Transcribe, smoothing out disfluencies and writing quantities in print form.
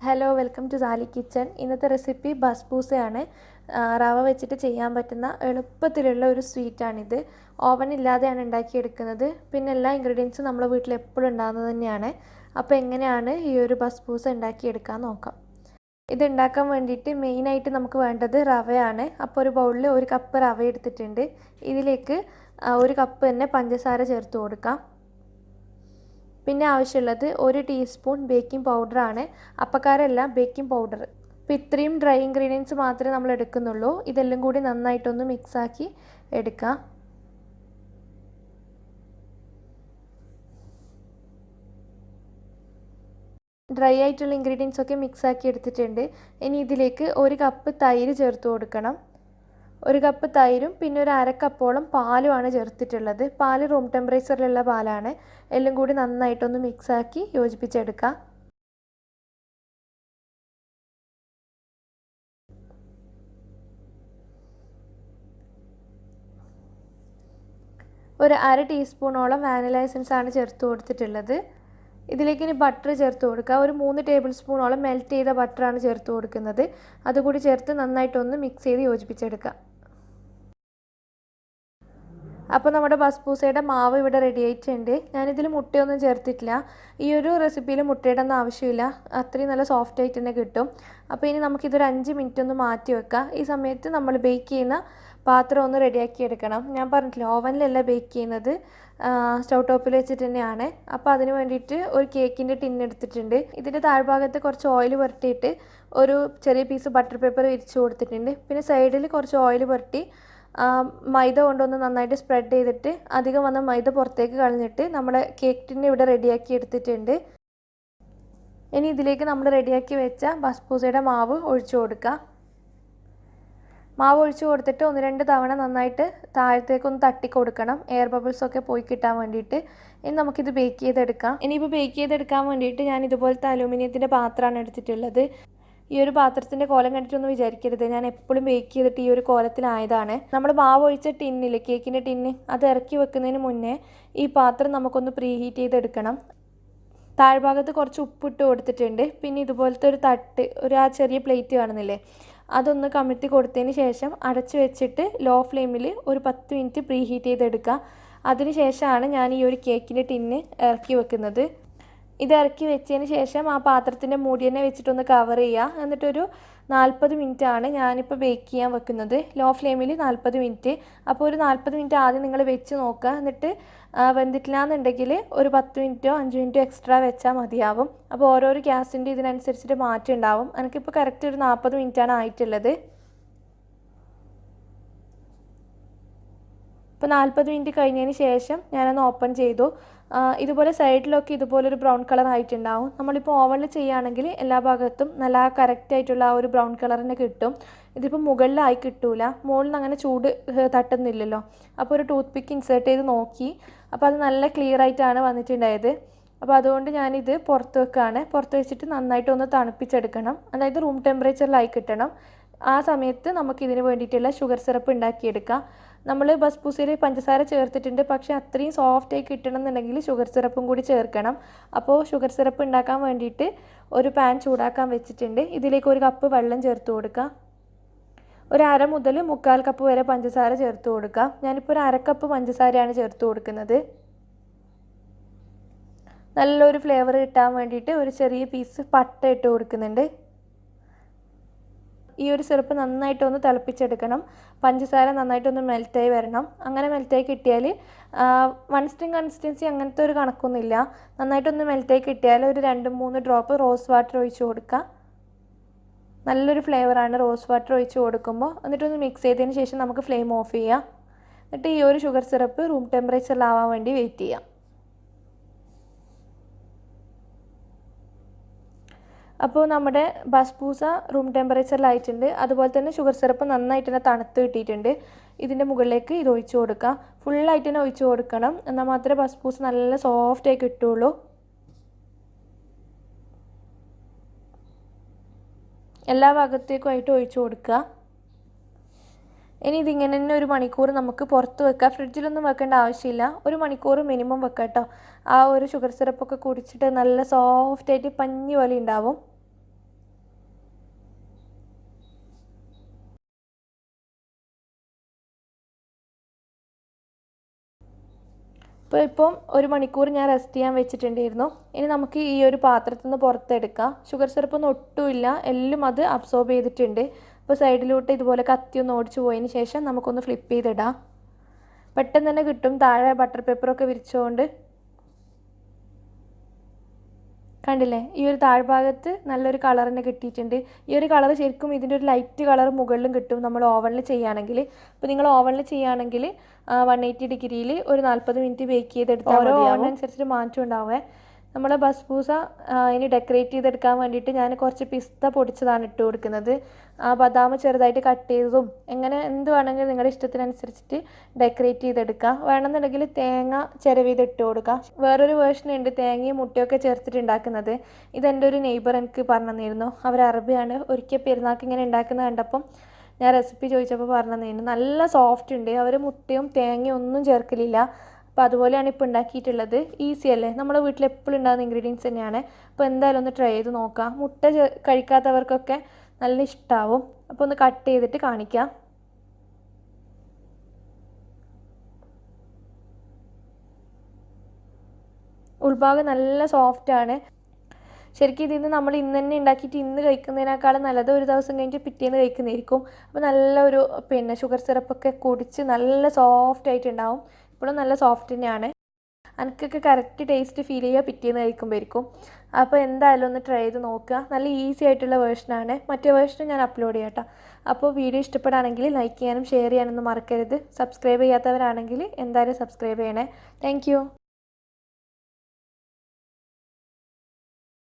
Hello welcome to Sally kitchen. ഇന്നത്തെ recipe ബസ്ബൂസയാണ്. റവ വെച്ചിട്ട് ചെയ്യാൻ പറ്റുന്ന എളുപ്പത്തിലുള്ള ഒരു സ്വീറ്റാണിത്. ഓവൻ ഇല്ലാതെയാണ് ഉണ്ടാക്കിയെടുക്കുന്നത്. പിന്നെ എല്ലാ ഇൻഗ്രീഡിയൻസും നമ്മുടെ വീട്ടിൽ എപ്പോഴും ഉണ്ടാകുന്നത് തന്നെയാണ്. അപ്പോൾ എങ്ങനെയാണ് ഈ ഒരു ബസ്ബൂസ ഉണ്ടാക്കിയെടുക്കാൻ നോക്കാം. ഇത് ഉണ്ടാക്കാൻ വേണ്ടിയിട്ട് മെയിനായിട്ട് നമുക്ക് വേണ്ടത് റവയാണ്. അപ്പോൾ ഒരു ബൗളിൽ 1 കപ്പ് റവ എടുത്തിട്ടുണ്ട്. ഇതിലേക്ക് 1 കപ്പ് തന്നെ പഞ്ചസാര ചേർത്ത് കൊടുക്കാം. പിന്നെ ആവശ്യമുള്ളത് 1 ടീസ്പൂൺ ബേക്കിംഗ് പൗഡറാണ്. അപ്പക്കാരല്ല, ബേക്കിംഗ് പൗഡർ. അപ്പോൾ ഇത്രയും ഡ്രൈ ഇൻഗ്രീഡിയൻസ് മാത്രമേ നമ്മൾ എടുക്കുന്നുള്ളൂ. ഇതെല്ലാം കൂടി നന്നായിട്ടൊന്ന് മിക്സാക്കി എടുക്കാം. ഡ്രൈ ആയിട്ടുള്ള ഇൻഗ്രീഡിയൻസ് ഒക്കെ മിക്സാക്കി എടുത്തിട്ടുണ്ട്. ഇനി ഇതിലേക്ക് 1 കപ്പ് തൈര് ചേർത്ത് കൊടുക്കണം. 1 കപ്പ് തൈരും പിന്നെ ഒരു 1/2 കപ്പോളം പാലുമാണ് ചേർത്തിട്ടുള്ളത്. പാല് റൂം ടെമ്പറേച്ചറിലുള്ള പാലാണ്. എല്ലാം കൂടി നന്നായിട്ടൊന്ന് മിക്സാക്കി യോജിപ്പിച്ചെടുക്കാം. ഒരു 1/2 ടീസ്പൂണോളം വാനില എസൻസ് ആണ് ചേർത്ത് കൊടുത്തിട്ടുള്ളത്. ഇതിലേക്ക് ഇനി ബട്ടർ ചേർത്ത് കൊടുക്കുക. ഒരു 3 ടേബിൾ സ്പൂണോളം മെൽറ്റ് ചെയ്ത ബട്ടറാണ് ചേർത്ത് കൊടുക്കുന്നത്. അതുകൂടി ചേർത്ത് നന്നായിട്ടൊന്ന് മിക്സ് ചെയ്ത് യോജിപ്പിച്ചെടുക്കുക. അപ്പോൾ നമ്മുടെ ബസ്ബൂസയുടെ മാവ് ഇവിടെ റെഡി ആയിട്ടുണ്ട്. ഞാനിതിൽ മുട്ടയൊന്നും ചേർത്തിട്ടില്ല. ഈ ഒരു റെസിപ്പിയിൽ മുട്ടയുടെ ഒന്നും ആവശ്യമില്ല. അത്രയും നല്ല സോഫ്റ്റ് ആയിട്ട് തന്നെ കിട്ടും. അപ്പോൾ ഇനി നമുക്കിതൊരു 5 മിനിറ്റ് ഒന്ന് മാറ്റി വെക്കാം. ഈ സമയത്ത് നമ്മൾ ബേക്ക് ചെയ്യുന്ന പാത്രം ഒന്ന് റെഡിയാക്കി എടുക്കണം. ഞാൻ പറഞ്ഞിട്ടില്ല, ഓവനിലല്ല ബേക്ക് ചെയ്യുന്നത്, സ്റ്റൗ ടോപ്പിൽ വെച്ചിട്ട് തന്നെയാണ്. അപ്പോൾ അതിന് വേണ്ടിയിട്ട് ഒരു കേക്കിൻ്റെ ടിൻ എടുത്തിട്ടുണ്ട്. ഇതിൻ്റെ താഴ്ഭാഗത്ത് കുറച്ച് ഓയിൽ പുരട്ടിയിട്ട് ഒരു ചെറിയ പീസ് ബട്ടർ പേപ്പർ വിരിച്ച് കൊടുത്തിട്ടുണ്ട്. പിന്നെ സൈഡിൽ കുറച്ച് ഓയിൽ പുരട്ടി മൈദ കൊണ്ടൊന്ന് നന്നായിട്ട് സ്പ്രെഡ് ചെയ്തിട്ട് അധികം വന്ന മൈദ പുറത്തേക്ക് കളഞ്ഞിട്ട് നമ്മുടെ കേക്ക് ടിൻ ഇവിടെ റെഡിയാക്കി എടുത്തിട്ടുണ്ട്. ഇനി ഇതിലേക്ക് നമ്മൾ റെഡിയാക്കി വെച്ച ബസ്ബൂസയുടെ മാവ് ഒഴിച്ചു കൊടുക്കുക. മാവ് ഒഴിച്ചു കൊടുത്തിട്ട് 1-2 തവണ നന്നായിട്ട് താഴത്തേക്കൊന്ന് തട്ടി കൊടുക്കണം, എയർ ബബിൾസൊക്കെ പോയി കിട്ടാൻ വേണ്ടിയിട്ട്. ഇനി നമുക്കിത് ബേക്ക് ചെയ്തെടുക്കാം. ഇനിയിപ്പോൾ ബേക്ക് ചെയ്തെടുക്കാൻ വേണ്ടിയിട്ട് ഞാൻ ഇതുപോലത്തെ അലൂമിനിയത്തിൻ്റെ പാത്രമാണ് എടുത്തിട്ടുള്ളത്. ഈ ഒരു പാത്രത്തിൻ്റെ കോലം കണ്ടിട്ടൊന്നും വിചാരിക്കരുത്, ഞാൻ എപ്പോഴും ബേക്ക് ചെയ്തിട്ട് ഈ ഒരു കോലത്തിലായതാണ്. നമ്മൾ മാവ് ഒഴിച്ച ടിന്നിൽ, കേക്കിൻ്റെ ടിന്ന്, അത് ഇറക്കി വെക്കുന്നതിന് മുന്നേ ഈ പാത്രം നമുക്കൊന്ന് പ്രീ ഹീറ്റ് ചെയ്തെടുക്കണം. താഴ്ഭാഗത്ത് കുറച്ച് ഉപ്പിട്ട് കൊടുത്തിട്ടുണ്ട്. പിന്നെ ഇതുപോലത്തെ ഒരു തട്ട്, ആ ചെറിയ പ്ലേറ്റ് കാണുന്നില്ലേ, അതൊന്ന് കമിഴ്ത്തി കൊടുത്തതിന് ശേഷം അടച്ച് വെച്ചിട്ട് ലോ ഫ്ലെയിമിൽ ഒരു 10 മിനിറ്റ് പ്രീ ഹീറ്റ് ചെയ്തെടുക്കുക. അതിന് ശേഷമാണ് ഞാൻ ഈ ഒരു കേക്കിൻ്റെ ടിന്ന് ഇറക്കി വെക്കുന്നത്. ഇത് ഇറക്കി വെച്ചതിന് ശേഷം ആ പാത്രത്തിൻ്റെ മൂടി തന്നെ വെച്ചിട്ടൊന്ന് കവർ ചെയ്യുക. എന്നിട്ടൊരു 40 മിനിറ്റാണ് ഞാനിപ്പോൾ ബേക്ക് ചെയ്യാൻ വെക്കുന്നത്. ലോ ഫ്ലെയിമിൽ 40 മിനിറ്റ്. അപ്പോൾ ഒരു 40 മിനിറ്റ് ആദ്യം നിങ്ങൾ വെച്ച് നോക്കുക. എന്നിട്ട് വെന്തിട്ടില്ല എന്നുണ്ടെങ്കിൽ ഒരു 10 മിനിറ്റോ 5 മിനിറ്റോ എക്സ്ട്രാ വെച്ചാൽ മതിയാവും. അപ്പോൾ ഓരോരോ ഗ്യാസിൻ്റെ ഇതിനനുസരിച്ചിട്ട് മാറ്റം ഉണ്ടാവും. എനിക്കിപ്പോൾ കറക്റ്റ് ഒരു 40 മിനിറ്റാണ് ആയിട്ടുള്ളത്. ഇപ്പോൾ 40 മിനിറ്റ് കഴിഞ്ഞതിന് ശേഷം ഞാനൊന്ന് ഓപ്പൺ ചെയ്തു. ഇതുപോലെ സൈഡിലൊക്കെ ഇതുപോലൊരു ബ്രൗൺ കളർ ആയിട്ടുണ്ടാവും. നമ്മളിപ്പോൾ ഓവനിൽ ചെയ്യുകയാണെങ്കിൽ എല്ലാ ഭാഗത്തും നല്ല കറക്റ്റായിട്ടുള്ള ആ ഒരു ബ്രൗൺ കളർ തന്നെ കിട്ടും. ഇതിപ്പോൾ മുകളിലായി കിട്ടൂല, മുകളിൽ നിന്ന് അങ്ങനെ ചൂട് തട്ടുന്നില്ലല്ലോ. അപ്പോൾ ഒരു ടൂത്ത് പിക്ക് ഇൻസേർട്ട് ചെയ്ത് നോക്കി. അപ്പോൾ അത് നല്ല ക്ലിയർ ആയിട്ടാണ് വന്നിട്ടുണ്ടായത്. അപ്പോൾ അതുകൊണ്ട് ഞാനിത് പുറത്ത് വെക്കുകയാണ്. പുറത്ത് വെച്ചിട്ട് നന്നായിട്ടൊന്ന് തണുപ്പിച്ചെടുക്കണം. അതായത് റൂം ടെമ്പറേച്ചറിലായി കിട്ടണം. ആ സമയത്ത് നമുക്കിതിന് വേണ്ടിയിട്ടുള്ള ഷുഗർ സിറപ്പ് ഉണ്ടാക്കിയെടുക്കാം. നമ്മൾ ബസ്ബൂസയിൽ പഞ്ചസാര ചേർത്തിട്ടുണ്ട്, പക്ഷേ അത്രയും സോഫ്റ്റായി കിട്ടണം എന്നുണ്ടെങ്കിൽ ഷുഗർ സിറപ്പും കൂടി ചേർക്കണം. അപ്പോൾ ഷുഗർ സിറപ്പ് ഉണ്ടാക്കാൻ വേണ്ടിയിട്ട് ഒരു പാൻ ചൂടാക്കാൻ വെച്ചിട്ടുണ്ട്. ഇതിലേക്ക് 1 കപ്പ് വെള്ളം ചേർത്ത് കൊടുക്കുക. ഒരു 1/2 മുതൽ 3/4 കപ്പ് വരെ പഞ്ചസാര ചേർത്ത് കൊടുക്കുക. ഞാനിപ്പോൾ ഒരു 1/2 കപ്പ് പഞ്ചസാരയാണ് ചേർത്ത് കൊടുക്കുന്നത്. നല്ലൊരു ഫ്ലേവർ കിട്ടാൻ വേണ്ടിയിട്ട് ഒരു ചെറിയ പീസ് പട്ട ഇട്ട് കൊടുക്കുന്നുണ്ട്. ഈ ഒരു സിറപ്പ് നന്നായിട്ടൊന്ന് തിളപ്പിച്ചെടുക്കണം. പഞ്ചസാര നന്നായിട്ടൊന്ന് മെൽറ്റായി വരണം. അങ്ങനെ മെൽറ്റായി കിട്ടിയാൽ 1 സ്ട്രിങ് കൺസിസ്റ്റൻസി അങ്ങനത്തെ ഒരു കണക്കൊന്നുമില്ല. നന്നായിട്ടൊന്ന് മെൽറ്റായി കിട്ടിയാൽ ഒരു 2-3 ഡ്രോപ്പ് റോസ് വാട്ടർ ഒഴിച്ച് കൊടുക്കുക. നല്ലൊരു ഫ്ലേവറാണ് റോസ് വാട്ടർ ഒഴിച്ച് കൊടുക്കുമ്പോൾ. എന്നിട്ടൊന്ന് മിക്സ് ചെയ്തതിന് ശേഷം നമുക്ക് ഫ്ലെയിം ഓഫ് ചെയ്യാം. എന്നിട്ട് ഈ ഒരു ഷുഗർ സിറപ്പ് റൂം ടെമ്പറേച്ചറിലാവാൻ വേണ്ടി വെയിറ്റ് ചെയ്യാം. അപ്പോൾ നമ്മുടെ ബസ്ബൂസ റൂം ടെമ്പറേച്ചറിലായിട്ടുണ്ട്. അതുപോലെ തന്നെ ഷുഗർ സിറപ്പ് നന്നായിട്ട് തന്നെ തണുത്ത് കിട്ടിയിട്ടുണ്ട്. ഇതിൻ്റെ മുകളിലേക്ക് ഇത് ഒഴിച്ച് കൊടുക്കുക. ഫുള്ളായിട്ട് തന്നെ ഒഴിച്ച് കൊടുക്കണം, എന്നാൽ മാത്രമേ ബസ്ബൂസ നല്ല സോഫ്റ്റായി കിട്ടുള്ളൂ. എല്ലാ ഭാഗത്തേക്കുമായിട്ട് ഒഴിച്ച് കൊടുക്കുക. ഇനി ഇതിങ്ങനെ തന്നെ 1 മണിക്കൂർ നമുക്ക് പുറത്ത് വെക്കാം. ഫ്രിഡ്ജിലൊന്നും വെക്കേണ്ട ആവശ്യമില്ല. 1 മണിക്കൂർ മിനിമം വെക്കാം കേട്ടോ. ആ ഒരു ഷുഗർ സിറപ്പൊക്കെ കുടിച്ചിട്ട് നല്ല സോഫ്റ്റായിട്ട് പഞ്ഞി പോലെ ഉണ്ടാവും. ഇപ്പം 1 മണിക്കൂർ ഞാൻ റെസ്റ്റ് ചെയ്യാൻ വെച്ചിട്ടുണ്ടായിരുന്നു. ഇനി നമുക്ക് ഈ ഒരു പാത്രത്തിൽ നിന്ന് പുറത്തെടുക്കാം. ഷുഗർ സിറപ്പൊന്നും ഒട്ടുമില്ല, എല്ലാം അത് അബ്സോർബ് ചെയ്തിട്ടുണ്ട്. അപ്പോൾ സൈഡിലോട്ട് ഇതുപോലെ കത്തിയൊന്ന് ഓടിച്ചു പോയതിന് ശേഷം നമുക്കൊന്ന് ഫ്ലിപ്പ് ചെയ്തിടാം. പെട്ടെന്ന് തന്നെ കിട്ടും. താഴെ ബട്ടർ പേപ്പറൊക്കെ വിരിച്ചുകൊണ്ട് കണ്ടില്ലേ, ഈ ഒരു താഴ്ഭാഗത്ത് നല്ലൊരു കളർ തന്നെ കിട്ടിയിട്ടുണ്ട്. ഈ ഒരു കളർ ശരിക്കും ഇതിൻ്റെ ഒരു ലൈറ്റ് കളർ മുകളിലും കിട്ടും നമ്മൾ ഓവനിൽ ചെയ്യുകയാണെങ്കിൽ. അപ്പോൾ നിങ്ങൾ ഓവനിൽ ചെയ്യുകയാണെങ്കിൽ 180 ഡിഗ്രിയിൽ ഒരു 40 മിനിറ്റ് ബേക്ക് ചെയ്തെടുത്താൽ ഓരോ ഓവനനുസരിച്ചിട്ട് മാറ്റം ഉണ്ടാവേ. നമ്മളെ ബസ്ബൂസ ഇനി ഡെക്കറേറ്റ് ചെയ്തെടുക്കാൻ വേണ്ടിയിട്ട് ഞാൻ കുറച്ച് പിസ്ത പൊടിച്ചതാണ് ഇട്ട് കൊടുക്കുന്നത്. ബദാം ചെറുതായിട്ട് കട്ട് ചെയ്തതും, എങ്ങനെ എന്ത് വേണമെങ്കിലും നിങ്ങളുടെ ഇഷ്ടത്തിനനുസരിച്ചിട്ട് ഡെക്കറേറ്റ് ചെയ്തെടുക്കാം. വേണമെന്നുണ്ടെങ്കിൽ തേങ്ങ ചിരവിയത് ഇട്ട് കൊടുക്കാം. വേറൊരു വേർഷൻ ഉണ്ട് തേങ്ങയും മുട്ടയൊക്കെ ചേർത്തിട്ട് ഉണ്ടാക്കുന്നത്. ഇതെൻ്റെ ഒരു നെയ്ബർ എനിക്ക് പറഞ്ഞു തന്നിരുന്നു. അവർ അറബിയാണ്. ഒരിക്കൽ പെരുന്നാൾക്ക് ഇങ്ങനെ ഉണ്ടാക്കുന്നത് കണ്ടപ്പം ഞാൻ റെസിപ്പി ചോദിച്ചപ്പോൾ പറഞ്ഞു തന്നിരുന്നു. നല്ല സോഫ്റ്റ് ഉണ്ട്. അവർ മുട്ടയും തേങ്ങയും ഒന്നും ചേർക്കലില്ല. അപ്പോൾ അതുപോലെയാണ് ഇപ്പോൾ ഉണ്ടാക്കിയിട്ടുള്ളത്. ഈസി അല്ലേ, നമ്മുടെ വീട്ടിൽ എപ്പോഴും ഉണ്ടാകുന്ന ഇൻഗ്രീഡിയൻസ് തന്നെയാണ്. അപ്പോൾ എന്തായാലും ഒന്ന് ട്രൈ ചെയ്ത് നോക്കാം. മുട്ട കഴിക്കാത്തവർക്കൊക്കെ നല്ല ഇഷ്ടമാവും. അപ്പോൾ ഒന്ന് കട്ട് ചെയ്തിട്ട് കാണിക്കാം. ഉൾഭാഗം നല്ല സോഫ്റ്റാണ്. ശരിക്കും ഇതിൽ നിന്ന് നമ്മൾ ഇന്ന് തന്നെ ഉണ്ടാക്കിയിട്ട് ഇന്ന് കഴിക്കുന്നതിനേക്കാളും നല്ലത് ഒരു ദിവസം കഴിഞ്ഞിട്ട് പിറ്റേന്ന് കഴിക്കുന്നതായിരിക്കും. അപ്പോൾ നല്ലൊരു ഷുഗർ സിറപ്പൊക്കെ കുടിച്ച് നല്ല സോഫ്റ്റ് ആയിട്ടുണ്ടാവും. ഇപ്പോഴും നല്ല സോഫ്റ്റ് തന്നെയാണ്. എനിക്കൊക്കെ കറക്റ്റ് ടേസ്റ്റ് ഫീൽ ചെയ്യുക പിറ്റേന്ന് കഴിക്കുമ്പോഴായിരിക്കും. അപ്പോൾ എന്തായാലും ഒന്ന് ട്രൈ ചെയ്ത് നോക്കുക. നല്ല ഈസി ആയിട്ടുള്ള വേർഷനാണ്. മറ്റേ വേർഷൻ ഞാൻ അപ്ലോഡ് ചെയ്യാം കേട്ടോ. അപ്പോൾ വീഡിയോ ഇഷ്ടപ്പെടുകയാണെങ്കിൽ ലൈക്ക് ചെയ്യാനും ഷെയർ ചെയ്യാനൊന്നും മറക്കരുത്. സബ്സ്ക്രൈബ് ചെയ്യാത്തവരാണെങ്കിൽ എന്തായാലും സബ്സ്ക്രൈബ് ചെയ്യണേ. താങ്ക്